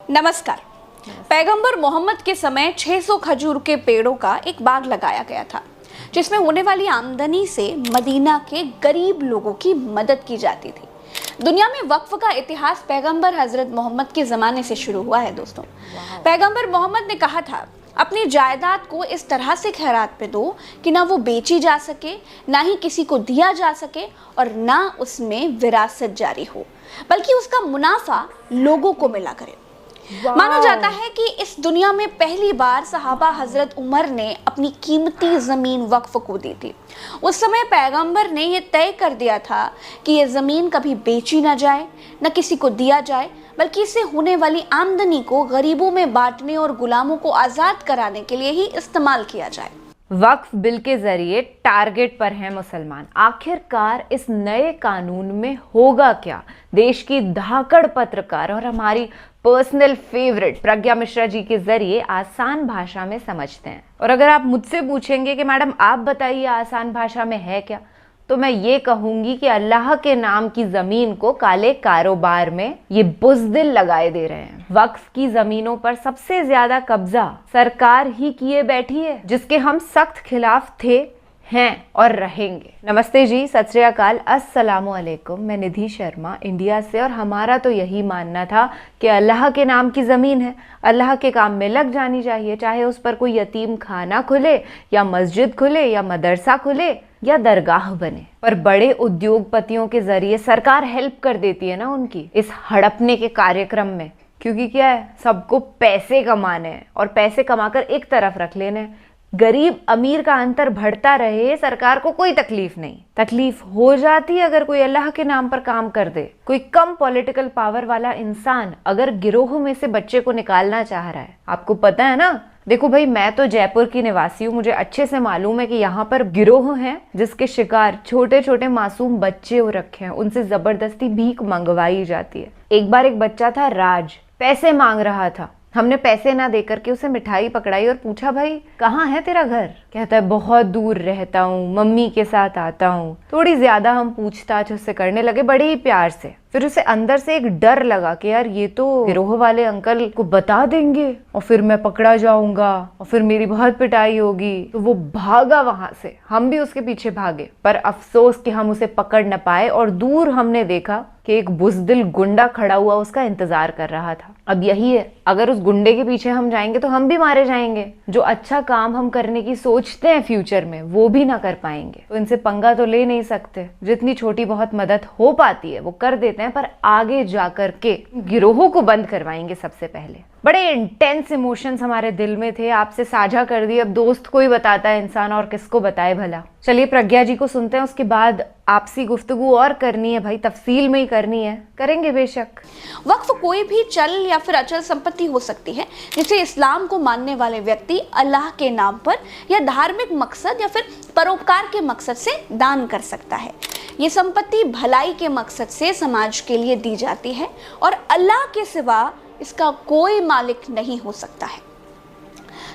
नमस्कार। पैगंबर मोहम्मद के समय 600 खजूर के पेड़ों का एक बाग लगाया गया था, जिसमें होने वाली आमदनी से मदीना के गरीब लोगों की मदद की जाती थी। दुनिया में वक्फ का इतिहास पैगंबर हजरत मोहम्मद के ज़माने से शुरू हुआ है दोस्तों। पैगंबर मोहम्मद ने कहा था, अपनी जायदाद को इस तरह से खैरात पे दो कि ना वो बेची जा सके, ना ही किसी को दिया जा सके और ना उसमें विरासत जारी हो, बल्कि उसका मुनाफा लोगों को मिला करे। माना जाता है कि इस दुनिया में पहली बार सहाबा हजरत उमर ने अपनी कीमती ज़मीन वक्फ को दी थी। उस समय पैगंबर ने यह तय कर दिया था कि यह ज़मीन कभी बेची ना जाए, न किसी को दिया जाए, बल्कि इससे होने वाली आमदनी को गरीबों में बांटने और गुलामों को आज़ाद कराने के लिए ही इस्तेमाल किया जाए। वक्फ बिल के जरिए टारगेट पर हैं मुसलमान। आखिरकार इस नए कानून में होगा क्या? देश की धाकड़ पत्रकार और हमारी पर्सनल फेवरेट प्रज्ञा मिश्रा जी के जरिए आसान भाषा में समझते हैं। और अगर आप मुझसे पूछेंगे कि मैडम आप बताइए आसान भाषा में है क्या, तो मैं ये कहूंगी कि अल्लाह के नाम की जमीन को काले कारोबार में ये बुज़दिल लगाए दे रहे हैं। वक्फ की जमीनों पर सबसे ज्यादा कब्जा सरकार ही किए बैठी है, जिसके हम सख्त खिलाफ थे, हैं और रहेंगे। नमस्ते जी, सत श्री अकाल, अस्सलामु अलैकुम। मैं निधि शर्मा इंडिया से, और हमारा तो यही मानना था कि अल्लाह के नाम की ज़मीन है, अल्लाह के काम में लग जानी चाहिए, चाहे उस पर कोई यतीम खाना खुले या मस्जिद खुले या मदरसा खुले या दरगाह बने। पर बड़े उद्योगपतियों के जरिए सरकार हेल्प कर देती है ना उनकी इस हड़पने के कार्यक्रम में, क्योंकि क्या है, सबको पैसे कमाने हैं और पैसे कमाकर एक तरफ रख लेने हैं। गरीब अमीर का अंतर बढ़ता रहे, सरकार को कोई तकलीफ नहीं। तकलीफ हो जाती है अगर कोई अल्लाह के नाम पर काम कर दे। कोई कम पॉलिटिकल पावर वाला इंसान अगर गिरोह में से बच्चे को निकालना चाह रहा है, आपको पता है ना। देखो भाई, मैं तो जयपुर की निवासी हूँ, मुझे अच्छे से मालूम है कि यहाँ पर गिरोह हैं जिसके शिकार छोटे छोटे मासूम बच्चे हो रखे हैं, उनसे जबरदस्ती भीख मंगवाई जाती है। एक बार एक बच्चा था राज, पैसे मांग रहा था। हमने पैसे ना देकर के उसे मिठाई पकड़ाई और पूछा, भाई कहाँ है तेरा घर? कहता है बहुत दूर रहता हूँ, मम्मी के साथ आता हूँ। थोड़ी ज्यादा हम पूछताछ उससे करने लगे, बड़े ही प्यार से। फिर उसे अंदर से एक डर लगा कि यार ये तो गिरोह वाले अंकल को बता देंगे और फिर मैं पकड़ा जाऊंगा और फिर मेरी बहुत पिटाई होगी। तो वो भागा वहां से, हम भी उसके पीछे भागे, पर अफसोस कि हम उसे पकड़ न पाए। और दूर हमने देखा कि एक बुज़दिल गुंडा खड़ा हुआ उसका इंतजार कर रहा था। अब यही है, अगर उस गुंडे के पीछे हम जाएंगे तो हम भी मारे जाएंगे। जो अच्छा काम हम करने की सोचते हैं फ्यूचर में, वो भी ना कर पाएंगे। तो इनसे पंगा तो ले नहीं सकते। जितनी छोटी बहुत मदद हो पाती है वो कर देते हैं, पर आगे जाकर के गिरोहों को बंद करवाएंगे सबसे पहले। बड़े इंटेंस इमोशंस हमारे दिल में थे, आपसे साझा कर दिए। अब दोस्त को ही बताता है इंसान, और किसको बताए भला। चलिए प्रज्ञा जी को सुनते हैं, उसके बाद आपसी गुफ्तगू और करनी है भाई, तफसील में ही करनी है, करेंगे बेशक। वक्फ कोई भी चल या फिर अचल संपत्ति हो सकती है, जिसे इस्लाम को मानने वाले व्यक्ति अल्लाह के नाम पर या धार्मिक मकसद या फिर परोपकार के मकसद से दान कर सकता है। ये संपत्ति भलाई के मकसद से समाज के लिए दी जाती है और अल्लाह के सिवा इसका कोई मालिक नहीं हो सकता है।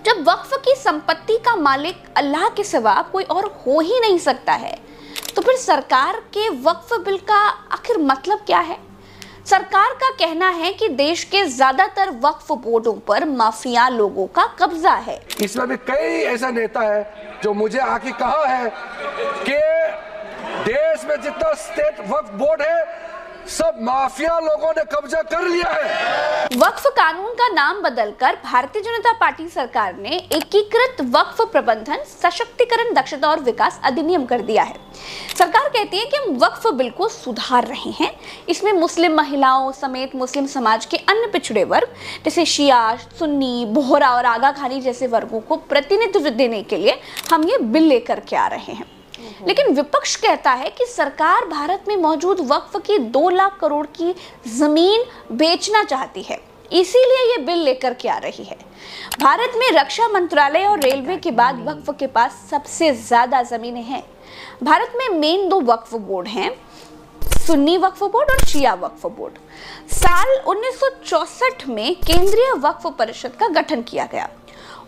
जब वक्फ की संपत्ति का मालिक अल्लाह के सिवा कोई और हो ही नहीं सकता है, तो फिर सरकार के वक्फ बिल का आखिर मतलब क्या है? सरकार का कहना है कि देश के ज्यादातर वक्फ बोर्डों पर माफिया लोगों का कब्जा है। इसमें भी कई ऐसा नेता है जो मुझे आके कहा है कि देश में जितना स्टेट वक्फ बोर्ड है सब माफिया लोगों ने कब्जा कर लिया है। वक्फ कानून का नाम बदलकर भारतीय जनता पार्टी सरकार ने एकीकृत वक्फ प्रबंधन, सशक्तिकरण, दक्षता और विकास अधिनियम कर दिया है। सरकार कहती है कि हम वक्फ बिल को सुधार रहे हैं। इसमें मुस्लिम महिलाओं समेत मुस्लिम समाज के अन्य पिछड़े वर्ग जैसे शिया, सुन्नी, बोहरा और आगा खानी जैसे वर्गों को प्रतिनिधित्व देने के लिए हम ये बिल लेकर के आ रहे हैं। लेकिन विपक्ष कहता है कि सरकार भारत में मौजूद वक्फ की 2 लाख करोड़ की जमीन बेचना चाहती है, इसीलिए ये बिल लेकर के आ रही है। भारत में रक्षा मंत्रालय और रेलवे के बाद वक्फ के पास सबसे ज्यादा जमीनें हैं। भारत में मेन 2 वक्फ बोर्ड हैं, सुन्नी वक्फ बोर्ड और शिया वक्फ बोर्ड। साल 1964 में केंद्रीय वक्फ परिषद का गठन किया गया।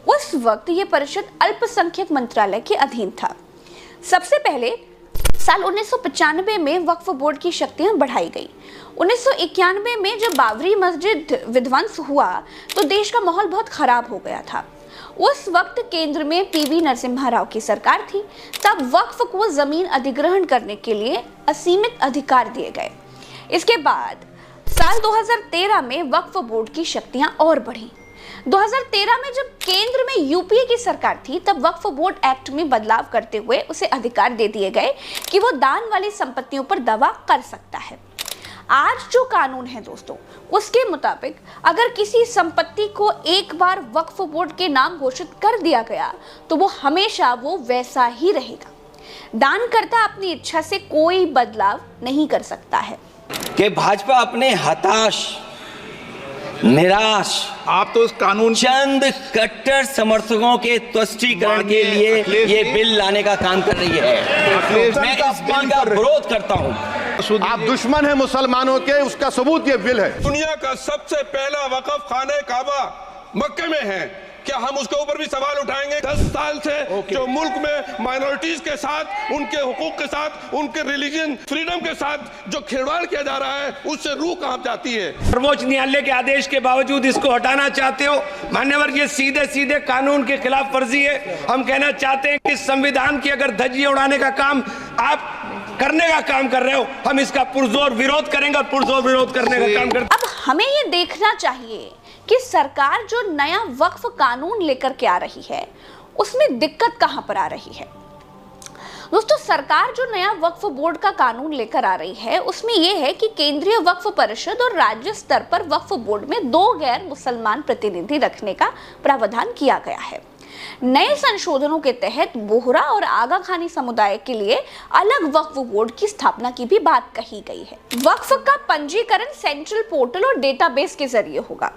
उस वक्त ये परिषद अल्पसंख्यक मंत्रालय के अधीन था। सबसे पहले साल 1995 में वक्फ बोर्ड की शक्तियां बढ़ाई गई। 1991 में जब बाबरी मस्जिद विध्वंस हुआ तो देश का माहौल बहुत खराब हो गया था। उस वक्त केंद्र में पीवी नरसिम्हा राव की सरकार थी। तब वक्फ को जमीन अधिग्रहण करने के लिए असीमित अधिकार दिए गए। इसके बाद साल 2013 में वक्फ बोर्ड की शक्तियां और बढ़ी। 2013 में जब केंद्र में यूपीए की सरकार थी तब वक्फ बोर्ड एक्ट में बदलाव करते हुए उसे अधिकार दे दिए गए कि वो दान वाली संपत्तियों पर दावा कर सकता है। आज जो कानून है दोस्तों, उसके मुताबिक अगर किसी संपत्ति को एक बार वक्फ बोर्ड के नाम घोषित कर दिया गया तो वो हमेशा वो वैसा ही रहेगा। दानकर्ता अपनी इच्छा से कोई बदलाव नहीं कर सकता है। कि भाजपा अपने हताश, निराश, आप तो इस कानून चंद कट्टर समर्थकों के तुष्टीकरण के लिए ये बिल लाने का काम कर रही है। मैं इस बिल का विरोध करता हूँ। आप दुश्मन हैं मुसलमानों के, उसका सबूत ये बिल है। दुनिया का सबसे पहला वक़फ़ खाने काबा मक्के में है, क्या हम उसके ऊपर भी सवाल उठाएंगे? 10 साल से जो मुल्क में माइनॉरिटीज के साथ, उनके हुकूक के साथ, उनके रिलीजन फ्रीडम के साथ जो खिलवाड़ किया जा रहा है, उससे रूह कांप जाती है। सर्वोच्च न्यायालय के आदेश के बावजूद इसको हटाना चाहते हो मान्यवर, ये सीधे सीधे कानून के खिलाफ वर्जी है। हम कहना चाहते हैं कि संविधान की अगर धज्जियां उड़ाने का काम आप करने का काम कर रहे हो, हम इसका पुरजोर विरोध करेंगे और पुरजोर विरोध करने का काम करते। अब हमें ये देखना चाहिए कि सरकार जो नया वक्फ कानून लेकर के आ रही है उसमें दिक्कत कहां पर आ रही है। दोस्तों, सरकार जो नया वक्फ बोर्ड का कानून लेकर आ रही है उसमें यह है कि केंद्रीय वक्फ परिषद और राज्य स्तर पर वक्फ बोर्ड में 2 गैर मुसलमान प्रतिनिधि रखने का प्रावधान किया गया है। नए संशोधनों के तहत बोहरा और आगा खानी समुदाय के लिए अलग वक्फ बोर्ड की स्थापना की भी बात कही गई है। वक्फ का पंजीकरण सेंट्रल पोर्टल और डेटाबेस के जरिए होगा।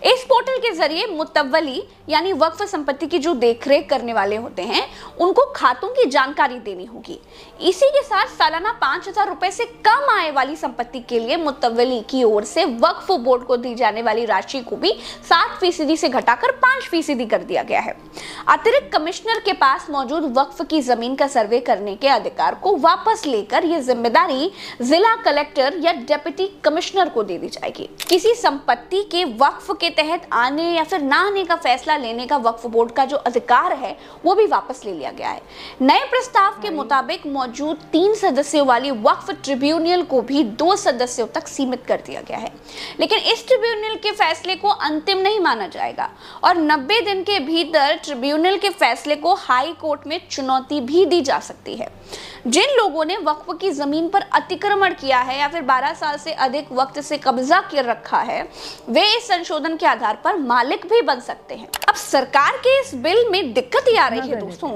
इस पोर्टल के जरिए मुतव्वली यानी वक्फ संपत्ति की जो देखरेख करने वाले होते हैं उनको खातों की जानकारी देनी होगी। इसी के साथ सालाना 5,000 रुपए से कम आय वाली संपत्ति के लिए मुतव्वली की ओर से वक्फ बोर्ड को दी जाने वाली राशि को भी 7% से घटाकर 5% कर दिया गया है। अतिरिक्त कमिश्नर के पास मौजूद वक्फ की जमीन का सर्वे करने के अधिकार को वापस लेकर यह जिम्मेदारी जिला कलेक्टर या डिप्टी कमिश्नर को दे दी जाएगी। किसी संपत्ति के वक्फ के तहत आने या फिर ना आने का फैसला लेने का वक्फ बोर्ड का जो अधिकार है वो भी वापस ले लिया गया है। नए प्रस्ताव के मुताबिक मौजूद 3 सदस्यों वाली वक्फ ट्रिब्यूनल को भी 2 सदस्यों तक सीमित कर दिया गया है। लेकिन इस ट्रिब्यूनल के फैसले को अंतिम नहीं माना जाएगा और 90 दिन के भीतर ट्रिब्यूनल के फैसले को हाई कोर्ट में चुनौती भी दी जा सकती है। जिन लोगों ने वक्फ की जमीन पर अतिक्रमण किया है या फिर 12 साल से अधिक वक्त से कब्जा कर रखा है वे इस संशोधन के आधार पर मालिक भी बन सकते हैं। अब सरकार के इस बिल में दिक्कत ये आ रही है दोस्तों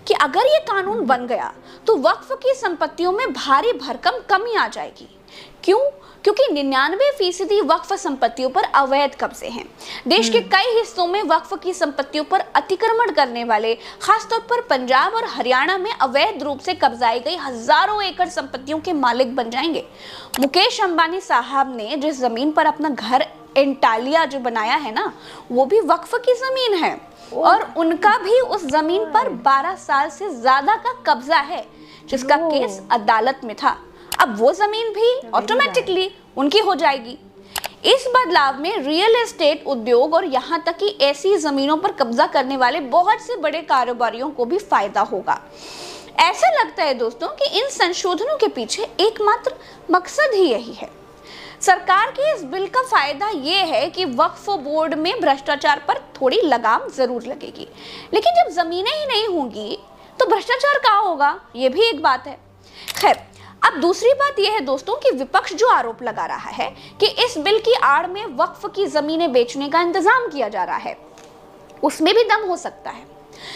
कि अगर ये कानून बन गया तो वक्फ की संपत्तियों में भारी भरकम कमी आ जाएगी। क्यों? क्योंकि 99% वक्फ संपत्तियों पर अवैध कब्जे हैं। देश के कई हिस्सों में वक्फ की संपत्तियों पर अतिक्रमण करने वाले, खासतौर पर पंजाब और हरियाणा में अवैध रूप से कब्जाई गई हजारों एकड़ संपत्तियों के मालिक बन जाएंगे। मुकेश अंबानी साहब ने जिस जमीन पर अपना घर एंटालिया जो बनाया है ना, वो भी वक्फ की जमीन है और उनका भी उस जमीन पर 12 साल से ज्यादा का कब्जा है, जिसका केस अदालत में था। अब वो जमीन भी ऑटोमेटिकली उनकी हो जाएगी। इस बदलाव में रियल एस्टेट उद्योग और यहाँ तक कि ऐसी जमीनों पर कब्जा करने वाले बहुत से बड़े कारोबारियों को भी फायदा होगा। ऐसा लगता है दोस्तों कि इन संशोधनों के पीछे एकमात्र मकसद ही यही है। सरकार के इस बिल का फायदा ये है कि वक्फ बोर्ड में भ्रष्टाचार पर थोड़ी लगाम जरूर लगेगी, लेकिन जब जमीनें ही नहीं होंगी तो भ्रष्टाचार कहाँ होगा, ये भी एक बात है। खैर, अब दूसरी बात यह है दोस्तों कि विपक्ष जो आरोप लगा रहा है कि इस बिल की आड़ में वक्फ की जमीनें बेचने का इंतजाम किया जा रहा है, उसमें भी दम हो सकता है,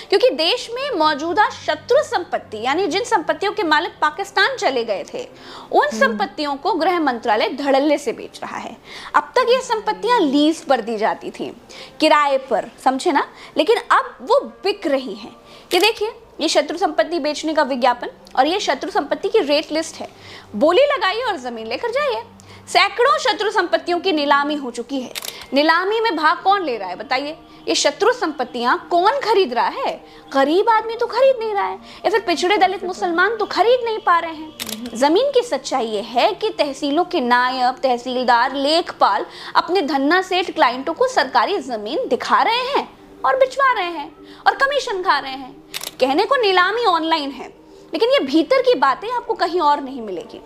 क्योंकि देश में मौजूदा शत्रु संपत्ति यानी जिन संपत्तियों के मालिक पाकिस्तान चले गए थे उन संपत्तियों को गृह मंत्रालय धड़ल्ले से बेच रहा है। अब तक ये संपत्तियां लीज पर दी जाती थी, किराए पर, समझे ना, लेकिन अब वो बिक रही हैं। ये देखिए, ये शत्रु संपत्ति बेचने का विज्ञापन और ये शत्रु संपत्ति की रेट लिस्ट है। बोली लगाइए और जमीन लेकर जाइए। सैकड़ों शत्रु संपत्तियों की नीलामी हो चुकी है। नीलामी में भाग कौन ले रहा है बताइए? ये शत्रु संपत्तियां कौन खरीद रहा है? गरीब आदमी तो खरीद नहीं रहा है, या फिर पिछड़े दलित मुसलमान तो खरीद नहीं पा रहे हैं। जमीन की सच्चाई ये है कि तहसीलों के नायब, तहसीलदार, लेखपाल अपने धन्ना सेठ क्लाइंटों को सरकारी जमीन दिखा रहे हैं और बिचवा रहे हैं और कमीशन खा रहे हैं। कहने को नीलामी ऑनलाइन है, लेकिन ये भीतर की बातें आपको कहीं और नहीं मिलेगी।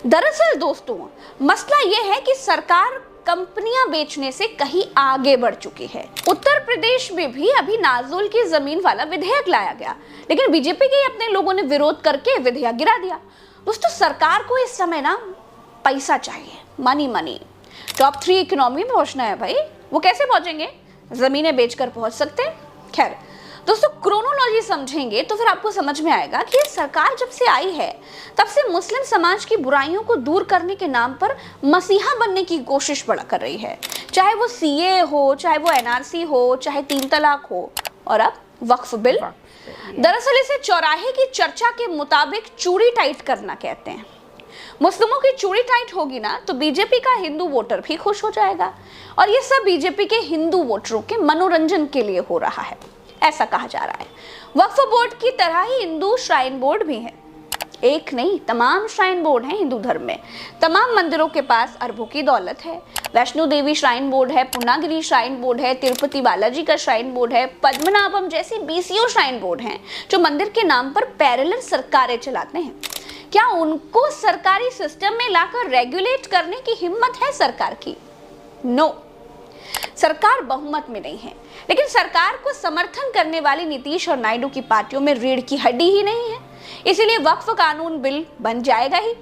दरअसल दोस्तों, मसला ये है कि सरकार कंपनियां बेचने से कहीं आगे बढ़ चुकी है। उत्तर प्रदेश में भी अभी नाजोल की जमीन वाला विधेयक लाया गया, लेकिन बीजेपी के अपने लोगों ने विरोध करके विधेयक गिरा दिया। दोस्तों, सरकार को इस समय ना पैसा चाहिए, मनी मनी। टॉप 3 इकोनॉमी में पहुंचना है भाई, वो कैसे पहुंचेंगे? जमीनें बेचकर पहुंच सकते हैं। खैर दोस्तों, क्रोनोलॉजी समझेंगे तो फिर आपको समझ में आएगा कि सरकार जब से आई है तब से मुस्लिम समाज की बुराइयों को दूर करने के नाम पर मसीहा बनने की कोशिश बड़ा कर रही है। चाहे वो सीए हो, चाहे वो एनआरसी हो, चाहे 3 तलाक हो, और अब वक्फ बिल। दरअसल इसे चौराहे की चर्चा के मुताबिक चूड़ी टाइट करना कहते हैं। मुस्लिमों की चूड़ी टाइट होगी ना तो बीजेपी का हिंदू वोटर भी खुश हो जाएगा, और ये सब बीजेपी के हिंदू वोटरों के मनोरंजन के लिए हो रहा है, ऐसा कहा जा रहा है। वक्फ बोर्ड की तरह ही हिंदू श्राइन बोर्ड भी है। एक नहीं, तमाम श्राइन बोर्ड हैं हिंदू धर्म में। तमाम मंदिरों के पास अरबों की दौलत है। वैष्णो देवी श्राइन बोर्ड है, पूर्णागिरी श्राइन बोर्ड है, तिरुपति बालाजी का श्राइन बोर्ड है, पद्मनाभम जैसी बीसीओ श्राइन बोर्ड हैं जो मंदिर के नाम पर पैरेलल सरकारें चलाते हैं। क्या उनको सरकारी सिस्टम में लाकर रेगुलेट करने की हिम्मत है सरकार की? नो, सरकार बहुमत में नहीं है, लेकिन सरकार को समर्थन करने वाली नीतीश और नायडू की पार्टियों में रीढ़ की हड्डी ही नहीं है। इसीलिए वक्फ कानून बिल बन जाएगा ही,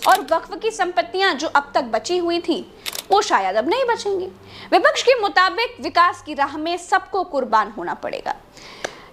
और वक्फ की संपत्तियां जो अब तक बची हुई थी वो शायद अब नहीं बचेंगी। विपक्ष के मुताबिक विकास की राह में सबको कुर्बान होना पड़ेगा।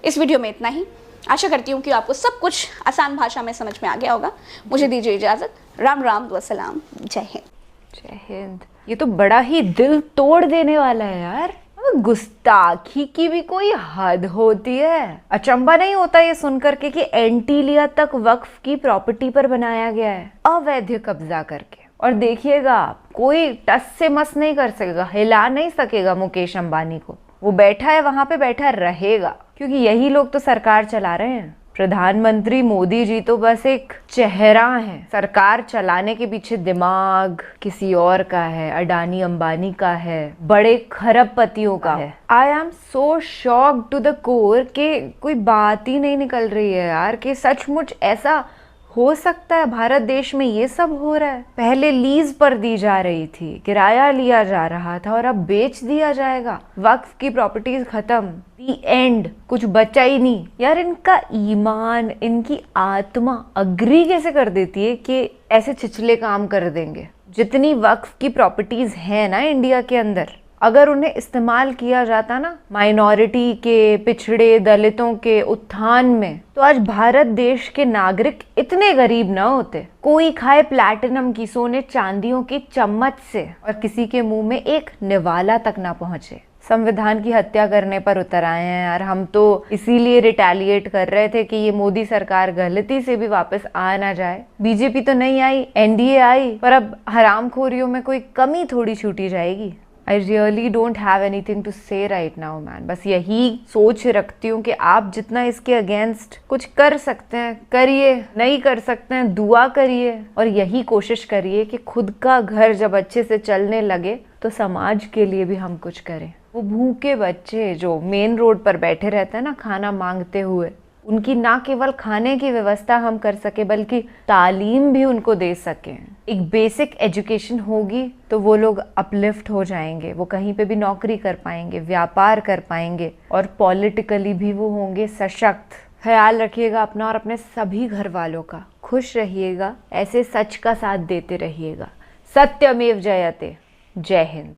इस वीडियो में इतना ही। आशा करती हूँ कि आपको सब कुछ आसान भाषा में समझ में आ गया होगा। मुझे दीजिए इजाजत। राम राम वसलाम। जय हिंद। जय हिंद। ये तो बड़ा ही दिल तोड़ देने वाला है यार। गुस्ताखी की भी कोई हद होती है। अचंभा नहीं होता ये सुनकर के कि एंटीलिया तक वक्फ की प्रॉपर्टी पर बनाया गया है अवैध कब्जा करके। और देखिएगा आप, कोई टस से मस नहीं कर सकेगा, हिला नहीं सकेगा मुकेश अंबानी को। वो बैठा है वहां पे, बैठा रहेगा, क्योंकि यही लोग तो सरकार चला रहे हैं। प्रधानमंत्री मोदी जी तो बस एक चेहरा है, सरकार चलाने के पीछे दिमाग किसी और का है, अडानी अंबानी का है, बड़े खरबपतियों का है। I am so shocked to the core कि कोई बात ही नहीं निकल रही है यार, कि सचमुच ऐसा हो सकता है भारत देश में ये सब हो रहा है। पहले लीज पर दी जा रही थी, किराया लिया जा रहा था, और अब बेच दिया जाएगा। वक्फ की प्रॉपर्टीज खत्म, दी एंड, कुछ बचा ही नहीं। यार इनका ईमान, इनकी आत्मा अग्री कैसे कर देती है कि ऐसे छिछले काम कर देंगे। जितनी वक्फ की प्रॉपर्टीज हैं ना इंडिया के अंदर, अगर उन्हें इस्तेमाल किया जाता ना माइनॉरिटी के, पिछड़े दलितों के उत्थान में, तो आज भारत देश के नागरिक इतने गरीब ना होते। कोई खाए प्लैटिनम की, सोने चांदियों की चम्मच से, और किसी के मुंह में एक निवाला तक ना पहुंचे। संविधान की हत्या करने पर उतर आए हैं यार हम तो। इसीलिए रिटेलिएट कर रहे थे कि ये मोदी सरकार गलती से भी वापस आ ना जाए। बीजेपी तो नहीं आई, एनडीए आई, पर अब हरामखोरियों में कोई कमी थोड़ी छूटी जाएगी। I really don't have anything to say right now, man. बस यही सोच रखती हूँ कि आप जितना इसके अगेंस्ट कुछ कर सकते हैं करिए, नहीं कर सकते हैं दुआ करिए, और यही कोशिश करिए कि खुद का घर जब अच्छे से चलने लगे तो समाज के लिए भी हम कुछ करें। वो भूखे बच्चे जो मेन रोड पर बैठे रहते हैं ना खाना मांगते हुए, उनकी ना केवल खाने की व्यवस्था हम कर सके बल्कि तालीम भी उनको दे सकें। एक बेसिक एजुकेशन होगी तो वो लोग अपलिफ्ट हो जाएंगे, वो कहीं पे भी नौकरी कर पाएंगे, व्यापार कर पाएंगे, और पॉलिटिकली भी वो होंगे सशक्त। ख्याल रखिएगा अपना और अपने सभी घर वालों का। खुश रहिएगा, ऐसे सच का साथ देते रहिएगा। सत्यमेव जयते। जय हिंद।